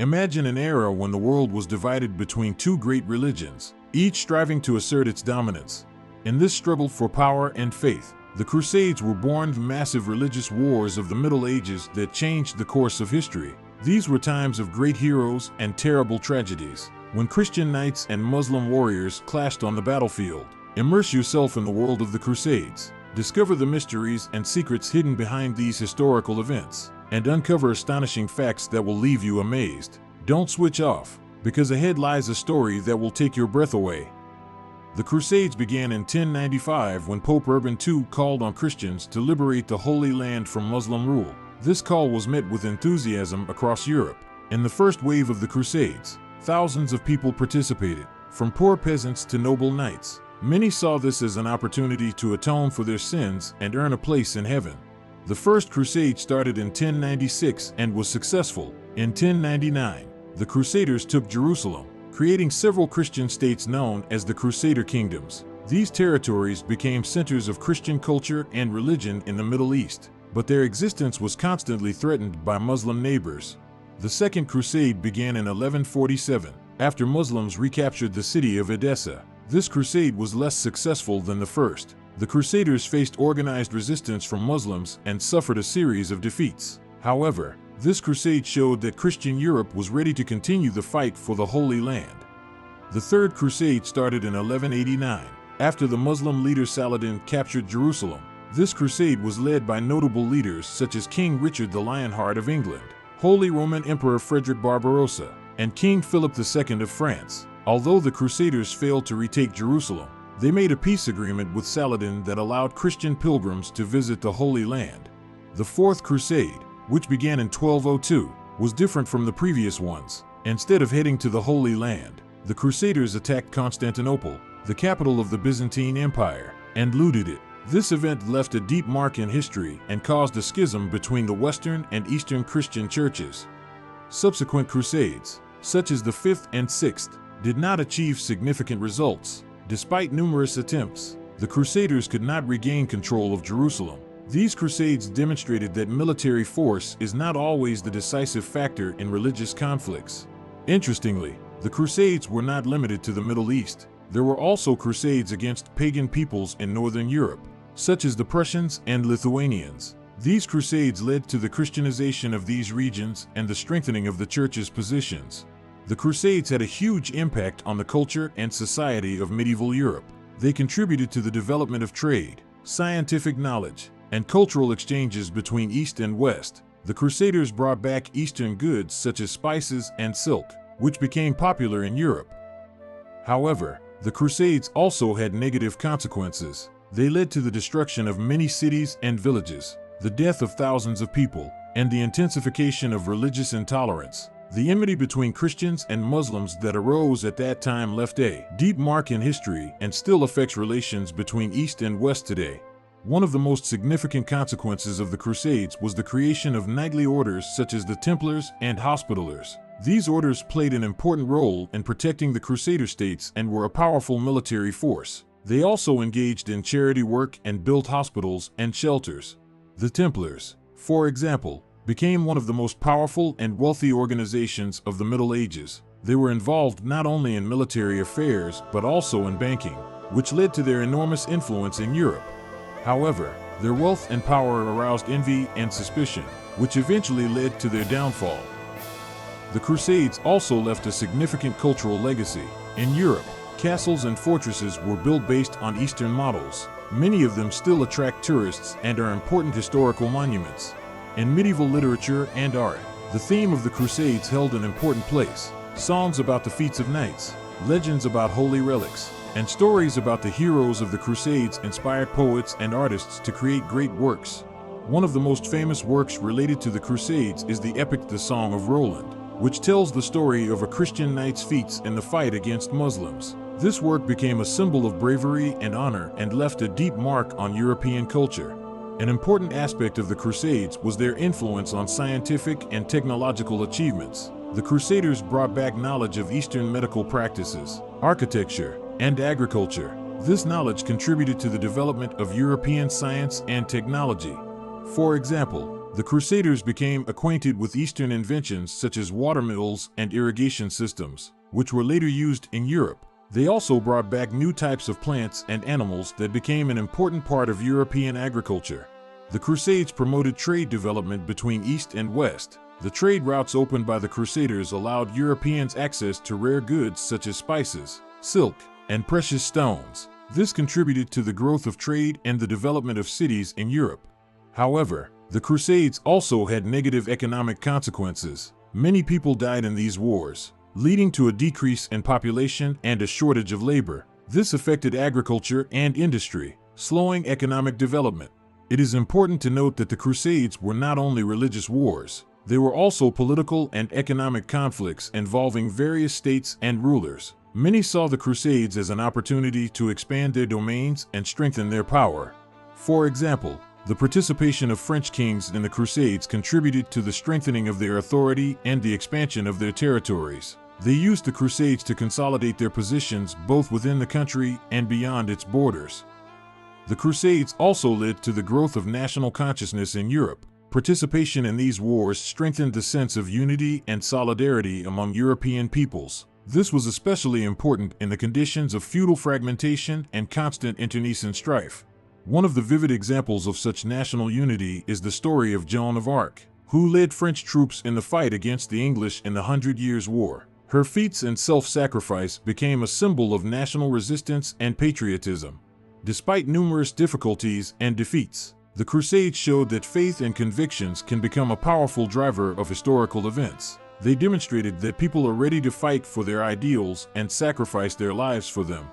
Imagine an era when the world was divided between two great religions, each striving to assert its dominance. In this struggle for power and faith, the Crusades were born, massive religious wars of the Middle Ages that changed the course of history. These were times of great heroes and terrible tragedies, when Christian knights and Muslim warriors clashed on the battlefield. Immerse yourself in the world of the Crusades. Discover the mysteries and secrets hidden behind these historical events, and uncover astonishing facts that will leave you amazed. Don't switch off, because ahead lies a story that will take your breath away. The Crusades began in 1095 when Pope Urban II called on Christians to liberate the Holy Land from Muslim rule. This call was met with enthusiasm across Europe. In the first wave of the Crusades, thousands of people participated, from poor peasants to noble knights. Many saw this as an opportunity to atone for their sins and earn a place in heaven. The First Crusade started in 1096 and was successful. In 1099, the Crusaders took Jerusalem, creating several Christian states known as the Crusader kingdoms. These territories became centers of Christian culture and religion in the Middle East, but their existence was constantly threatened by Muslim neighbors. The Second Crusade began in 1147, after Muslims recaptured the city of Edessa. This crusade was less successful than the first. The Crusaders faced organized resistance from Muslims and suffered a series of defeats. However, this crusade showed that Christian Europe was ready to continue the fight for the Holy Land. The Third Crusade started in 1189, after the Muslim leader Saladin captured Jerusalem. This crusade was led by notable leaders such as King Richard the Lionheart of England, Holy Roman Emperor Frederick Barbarossa, and King Philip II of France. Although the Crusaders failed to retake Jerusalem, they made a peace agreement with Saladin that allowed Christian pilgrims to visit the Holy Land. The Fourth Crusade, which began in 1202, was different from the previous ones. Instead of heading to the Holy Land, the Crusaders attacked Constantinople, the capital of the Byzantine Empire, and looted it. This event left a deep mark in history and caused a schism between the Western and Eastern Christian churches. Subsequent crusades, such as the Fifth and Sixth, did not achieve significant results. Despite numerous attempts, the Crusaders could not regain control of Jerusalem. These crusades demonstrated that military force is not always the decisive factor in religious conflicts. Interestingly, the Crusades were not limited to the Middle East. There were also crusades against pagan peoples in Northern Europe, such as the Prussians and Lithuanians. These crusades led to the Christianization of these regions and the strengthening of the Church's positions. The Crusades had a huge impact on the culture and society of medieval Europe. They contributed to the development of trade, scientific knowledge, and cultural exchanges between East and West. The Crusaders brought back Eastern goods such as spices and silk, which became popular in Europe. However, the Crusades also had negative consequences. They led to the destruction of many cities and villages, the death of thousands of people, and the intensification of religious intolerance. The enmity between Christians and Muslims that arose at that time left a deep mark in history and still affects relations between East and West today. One of the most significant consequences of the Crusades was the creation of knightly orders such as the Templars and Hospitallers. These orders played an important role in protecting the Crusader states and were a powerful military force. They also engaged in charity work and built hospitals and shelters. The Templars, for example, became one of the most powerful and wealthy organizations of the Middle Ages. They were involved not only in military affairs but also in banking, which led to their enormous influence in Europe. However, their wealth and power aroused envy and suspicion, which eventually led to their downfall. The Crusades also left a significant cultural legacy. In Europe, castles and fortresses were built based on Eastern models. Many of them still attract tourists and are important historical monuments. In medieval literature and art, the theme of the Crusades held an important place. Songs about the feats of knights, legends about holy relics, and stories about the heroes of the Crusades inspired poets and artists to create great works. One of the most famous works related to the Crusades is the epic The Song of Roland, which tells the story of a Christian knight's feats in the fight against Muslims. This work became a symbol of bravery and honor and left a deep mark on European culture. An important aspect of the Crusades was their influence on scientific and technological achievements. The Crusaders brought back knowledge of Eastern medical practices, architecture, and agriculture. This knowledge contributed to the development of European science and technology. For example, The Crusaders became acquainted with Eastern inventions such as watermills and irrigation systems, which were later used in Europe. They also brought back new types of plants and animals that became an important part of European agriculture. The Crusades promoted trade development between East and West. The trade routes opened by the Crusaders allowed Europeans access to rare goods such as spices, silk, and precious stones. This contributed to the growth of trade and the development of cities in Europe. However, the Crusades also had negative economic consequences. Many people died in these wars, leading to a decrease in population and a shortage of labor. This affected agriculture and industry, slowing economic development. It is important to note that the Crusades were not only religious wars, they were also political and economic conflicts involving various states and rulers. Many saw the Crusades as an opportunity to expand their domains and strengthen their power. For example, the participation of French kings in the Crusades contributed to the strengthening of their authority and the expansion of their territories. They used the Crusades to consolidate their positions both within the country and beyond its borders. The Crusades also led to the growth of national consciousness in Europe. Participation in these wars strengthened the sense of unity and solidarity among European peoples. This was especially important in the conditions of feudal fragmentation and constant internecine strife. One of the vivid examples of such national unity is the story of Joan of Arc, who led French troops in the fight against the English in the 100 Years' War. Her feats and self-sacrifice became a symbol of national resistance and patriotism. Despite numerous difficulties and defeats, the Crusades showed that faith and convictions can become a powerful driver of historical events. They demonstrated that people are ready to fight for their ideals and sacrifice their lives for them.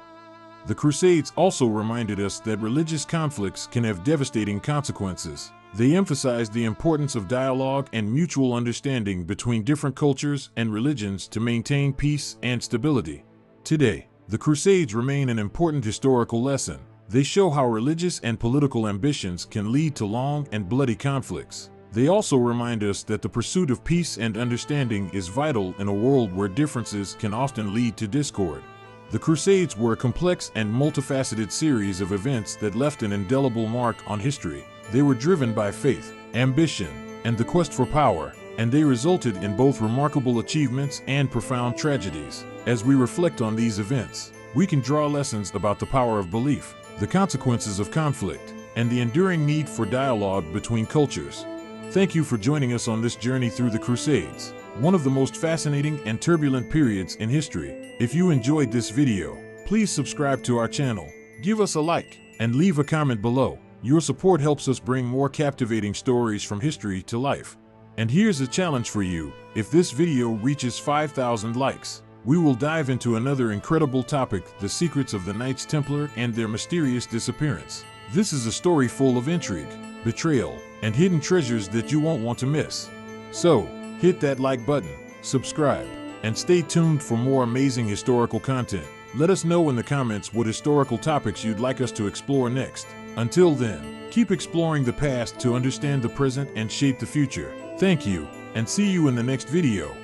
The Crusades also reminded us that religious conflicts can have devastating consequences. They emphasized the importance of dialogue and mutual understanding between different cultures and religions to maintain peace and stability. Today, the Crusades remain an important historical lesson. They show how religious and political ambitions can lead to long and bloody conflicts. They also remind us that the pursuit of peace and understanding is vital in a world where differences can often lead to discord. The Crusades were a complex and multifaceted series of events that left an indelible mark on history. They were driven by faith, ambition, and the quest for power, and they resulted in both remarkable achievements and profound tragedies. As we reflect on these events, we can draw lessons about the power of belief, the consequences of conflict, and the enduring need for dialogue between cultures. Thank you for joining us on this journey through the Crusades, one of the most fascinating and turbulent periods in history. If you enjoyed this video, please subscribe to our channel, give us a like, and leave a comment below. Your support helps us bring more captivating stories from history to life. And here's a challenge for you: if this video reaches 5,000 likes, we will dive into another incredible topic, the secrets of the Knights Templar and their mysterious disappearance. This is a story full of intrigue, betrayal, and hidden treasures that you won't want to miss. So, hit that like button, subscribe, and stay tuned for more amazing historical content. Let us know in the comments what historical topics you'd like us to explore next. Until then, keep exploring the past to understand the present and shape the future. Thank you, and see you in the next video.